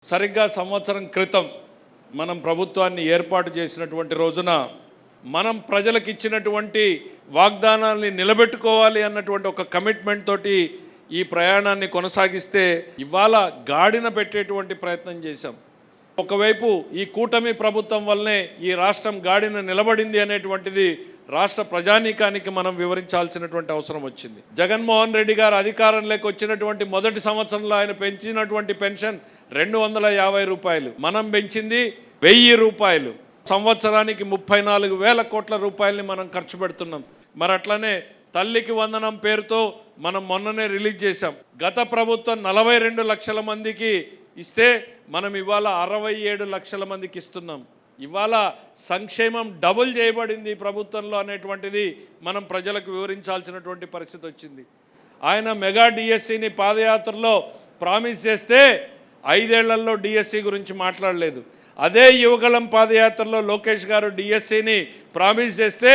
సరిగ్గా సంవత్సరం క్రితం మనం ప్రభుత్వాన్ని ఏర్పాటు చేసినటువంటి రోజున మనం ప్రజలకు ఇచ్చినటువంటి వాగ్దానాల్ని నిలబెట్టుకోవాలి అన్నటువంటి ఒక కమిట్మెంట్ తోటి ఈ ప్రయాణాన్ని కొనసాగిస్తే ఇవాళ గాడిన పెట్టేటువంటి ప్రయత్నం చేశాం. ఒకవైపు ఈ కూటమి ప్రభుత్వం వల్లనే ఈ రాష్ట్రం గాడిన నిలబడింది అనేటువంటిది రాష్ట్ర ప్రజానీకానికి మనం వివరించాల్సినటువంటి అవసరం వచ్చింది. జగన్మోహన్ రెడ్డి గారు అధికారంలోకి వచ్చినటువంటి మొదటి సంవత్సరంలో ఆయన పెంచినటువంటి పెన్షన్ 250 రూపాయలు, మనం పెంచింది 1000 రూపాయలు. సంవత్సరానికి 34,000 కోట్ల రూపాయలని మనం ఖర్చు పెడుతున్నాం. మరి అట్లనే తల్లికి వందనం పేరుతో మనం మొన్ననే రిలీజ్ చేశాం. గత ప్రభుత్వం 42 లక్షల మందికి ఇస్తే మనం ఇవాళ 67 లక్షల మందికి ఇస్తున్నాం. ఇవాళ సంక్షేమం డబుల్ చేయబడింది ప్రభుత్వంలో అనేటువంటిది మనం ప్రజలకు వివరించాల్సినటువంటి పరిస్థితి వచ్చింది. ఆయన మెగా డిఎస్సిని పాదయాత్రలో ప్రామిస్ చేస్తే 5 ఏళ్లలో డిఎస్సి గురించి మాట్లాడలేదు. అదే యువగళం పాదయాత్రలో లోకేష్ గారు డిఎస్సిని ప్రామిస్ చేస్తే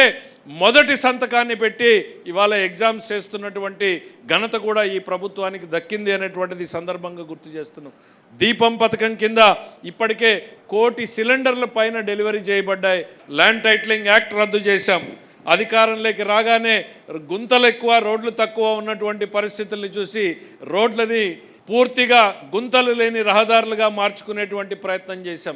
మొదటి సంతకాన్ని పెట్టి ఇవాళ ఎగ్జామ్స్ చేస్తున్నటువంటి ఘనత కూడా ఈ ప్రభుత్వానికి దక్కింది అనేటువంటిది సందర్భంగా గుర్తు చేస్తున్నాం. దీపం పథకం కింద ఇప్పటికే 1 కోటి సిలిండర్ల పైన డెలివరీ చేయబడ్డాయి. ల్యాండ్ టైటిలింగ్ యాక్ట్ రద్దు చేశాం. అధికారంలోకి రాగానే గుంతలు ఎక్కువ, రోడ్లు తక్కువ ఉన్నటువంటి పరిస్థితుల్ని చూసి రోడ్లని పూర్తిగా గుంతలు లేని రహదారులుగా మార్చుకునేటువంటి ప్రయత్నం చేశాం.